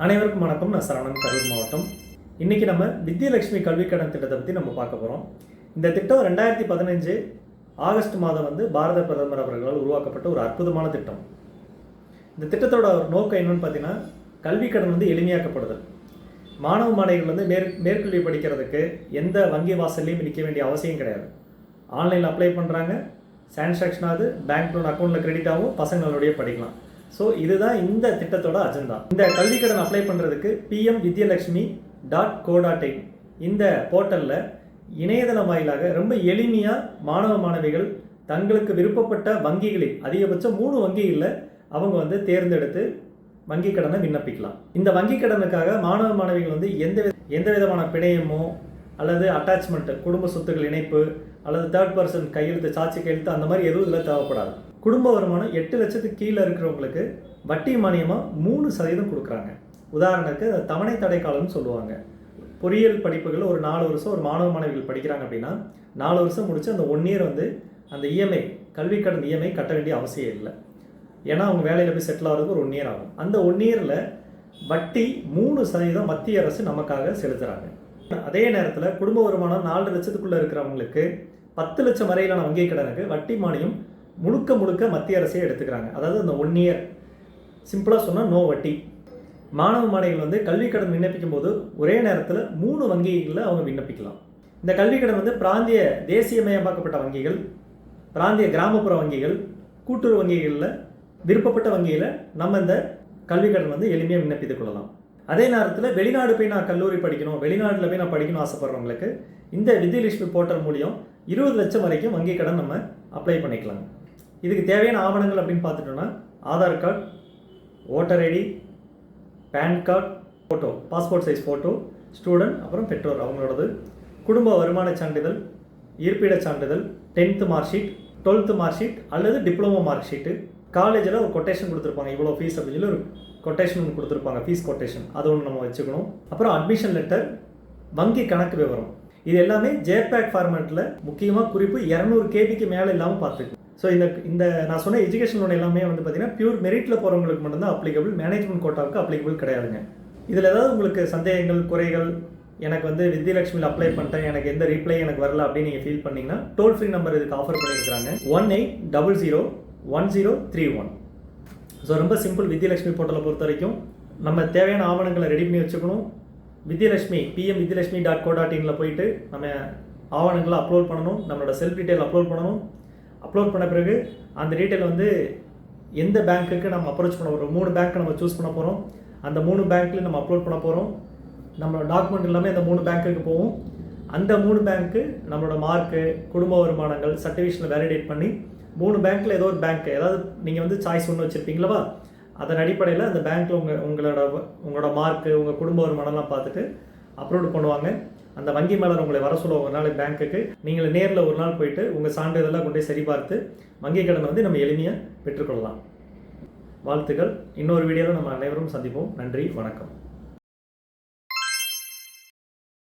அனைவருக்கும் வணக்கம். நான் சரவணன், கரூர் மாவட்டம். இன்றைக்கி நம்ம வித்யலட்சுமி கல்விக் கடன் திட்டத்தை பற்றி நம்ம பார்க்க போகிறோம். இந்த திட்டம் 2015 ஆகஸ்ட் மாதம் பாரத பிரதமர் அவர்களால் உருவாக்கப்பட்ட ஒரு அற்புதமான திட்டம். இந்த திட்டத்தோட நோக்கம் என்னன்னு பார்த்தீங்கன்னா, கல்விக் கடன் எளிமையாக்கப்படுதல். மாணவ மாணவிகள் மேற்கல்வி படிக்கிறதுக்கு எந்த வங்கி வாசல்லையும் நிற்க வேண்டிய அவசியம் கிடையாது. ஆன்லைனில் அப்ளை பண்ணுறாங்க, சான்சாக்ஷன் ஆகுது, பேங்க் லோன் அக்கௌண்ட்டில் கிரெடிட் ஆகும், பசங்க நல்லபடியாக படிக்கலாம். ஸோ இதுதான் இந்த திட்டத்தோட அஜெண்டா. இந்த கல்விக் கடன் அப்ளை பண்ணுறதுக்கு pmvidyalakshmi.co.in இந்த போர்ட்டலில் இணையதளம் வாயிலாக ரொம்ப எளிமையாக மாணவ மாணவிகள் தங்களுக்கு விருப்பப்பட்ட வங்கிகளில் அதிகபட்சம் 3 வங்கிகளில் அவங்க தேர்ந்தெடுத்து வங்கி கடனை விண்ணப்பிக்கலாம். இந்த வங்கி கடனுக்காக மாணவ மாணவிகள் எந்த விதமான பிணையமோ அல்லது அட்டாச்மெண்ட், குடும்ப சொத்துக்கள் இணைப்பு அல்லது தேர்ட் பர்சன் கையெழுத்து, சாட்சி கையெழுத்து அந்த மாதிரி எதுவும் இதில் தேவைப்படாது. குடும்ப வருமானம் 8 லட்சத்துக்கு கீழே இருக்கிறவங்களுக்கு வட்டி மானியமாக 3% கொடுக்குறாங்க. உதாரணத்துக்கு தவணை தடை காலம்னு சொல்லுவாங்க. பொறியியல் படிப்புகள் ஒரு 4 வருஷம் ஒரு மாணவ மாணவிகள் படிக்கிறாங்க அப்படின்னா 4 வருஷம் முடிச்சு அந்த 1 இயர் அந்த இஎம்ஐ, கல்வி கடன் இஎம்ஐ கட்ட வேண்டிய அவசியம் இல்லை. ஏன்னா அவங்க வேலையில் போய் செட்டில் ஆகிறதுக்கு ஒரு 1 இயர் ஆகும். அந்த 1 இயரில் வட்டி 3% மத்திய அரசு நமக்காக செலுத்துகிறாங்க. அதே நேரத்தில் குடும்ப வருமானம் 4 லட்சத்துக்குள்ளே இருக்கிறவங்களுக்கு 10 லட்சம் வரையிலான வங்கி கடனுக்கு வட்டி மானியம் முழுக்க மத்திய அரசே எடுத்துக்கிறாங்க. அதாவது அந்த 1 இயர், சிம்பிளாக சொன்னால் நோ வட்டி. மாணவ மாணவிகள் கல்வி கடன் விண்ணப்பிக்கும் போது ஒரே நேரத்தில் 3 வங்கிகளில் அவங்க விண்ணப்பிக்கலாம். இந்த கல்வி கடன் பிராந்திய தேசியமயமாக்கப்பட்ட வங்கிகள், பிராந்திய கிராமப்புற வங்கிகள், கூட்டுறவு வங்கிகளில் விருப்பப்பட்ட வங்கியில் நம்ம இந்த கல்வி கடன் எளிமையாக விண்ணப்பித்துக் கொள்ளலாம். அதே நேரத்தில் வெளிநாடு போய் நான் கல்லூரி படிக்கணும், வெளிநாட்டில் போய் நான் படிக்கணும் ஆசைப்படுறவங்களுக்கு இந்த வித்யலட்சுமி போர்ட்டல் மூலியம் 20 லட்சம் வரைக்கும் வங்கி கடன் நம்ம அப்ளை பண்ணிக்கலாம். இதுக்கு தேவையான ஆவணங்கள் அப்படின்னு பார்த்துட்டோம்னா Aadhaar card, voter ID, PAN card, photo, passport size photo, student, அப்புறம் பெற்றோர் அவங்களோடது, குடும்ப வருமான சான்றிதழ், இருப்பிட சான்றிதழ், 10th mark sheet, 12th mark sheet அல்லது டிப்ளமோ மார்க் ஷீட்டு, காலேஜில் ஒரு கொட்டேஷன் கொடுத்துருப்பாங்க, இவ்வளோ ஃபீஸ் அப்படின்னு சொல்லி ஒரு கொட்டேஷன் கொடுத்துருப்பாங்க, ஃபீஸ் கொட்டேஷன், அது ஒன்று நம்ம வச்சுக்கணும். அப்புறம் அட்மிஷன் லெட்டர், வங்கி கணக்கு விவரம், இது எல்லாமே ஜேபேக் ஃபார்மேட்டில், முக்கியமாக குறிப்பு 200 KBக்கு மேலே இல்லாமல் பார்த்துக்கணும். ஸோ இந்த நான் சொன்ன எஜுகேஷன் லோன் எல்லாமே பார்த்தீங்கன்னா பியூர் மெரிட்டில் போகிறவங்களுக்கு மட்டும்தான் அப்ளிகபிள், மேனேஜ்மெண்ட் கோட்டாவுக்கு அப்ளிகபிள் கிடையாதுங்க. இதில் ஏதாவது உங்களுக்கு சந்தேகங்கள், குறைகள், எனக்கு வித்யலட்சுமியில் அப்ளை பண்ணிட்டேன், எனக்கு எந்த ரிப்ளை எனக்கு வரல அப்படின்னு நீங்கள் ஃபீல் பண்ணிங்கன்னா டோல் ஃப்ரீ நம்பர் இதுக்கு ஆஃபர் பண்ணியிருக்கிறாங்க, 18001031. ஸோ ரொம்ப சிம்பிள். வித்யலட்சுமி போர்ட்டலை பொறுத்த வரைக்கும் நம்ம தேவையான ஆவணங்களை ரெடி பண்ணி வச்சுக்கணும். வித்யலட்சுமி pmvidyalakshmi.co.in போயிட்டு நம்ம ஆவணங்களை அப்லோட் பண்ணணும், நம்மளோட செல்ஃப் டீட்டெயில் அப்லோட் பண்ணணும். அப்லோட் பண்ண பிறகு அந்த டீட்டெயில் எந்த பேங்க்குக்கு நம்ம அப்ரோச் பண்ண போகிறோம், 3 பேங்க்கை நம்ம சூஸ் பண்ண போகிறோம். அந்த 3 பேங்க்லையும் நம்ம அப்லோட் பண்ண போகிறோம். நம்மளோட டாக்குமெண்ட் எல்லாமே அந்த 3 பேங்க்குக்கு போகும். அந்த 3 பேங்க்கு நம்மளோட மார்க்கு, குடும்ப வருமானங்கள், சர்டிஃபிகேஷனில் வேலிடேட் பண்ணி 3 பேங்க்கில் ஏதோ ஒரு பேங்க், ஏதாவது நீங்கள் சாய்ஸ் ஒன்று வச்சுருப்பீங்களா, அதன் அடிப்படையில் அந்த பேங்க்கில் உங்களோட மார்க்கு, உங்கள் குடும்ப வருமானம்லாம் பார்த்துட்டு அப்லோட் பண்ணுவாங்க. அந்த வங்கி மேலே உங்களை வர சொல்லுவோம் ஒரு நாள் பேங்க்குக்கு. நீங்கள் நேரில் ஒரு நாள் போயிட்டு உங்கள் சான்றிதழெல்லாம் கொண்டு போய் சரிபார்த்து வங்கி கடனை நம்ம எளிமையாக பெற்றுக்கொள்ளலாம். வாழ்த்துக்கள். இன்னொரு வீடியோவில் நம்ம அனைவரும் சந்திப்போம். நன்றி, வணக்கம்.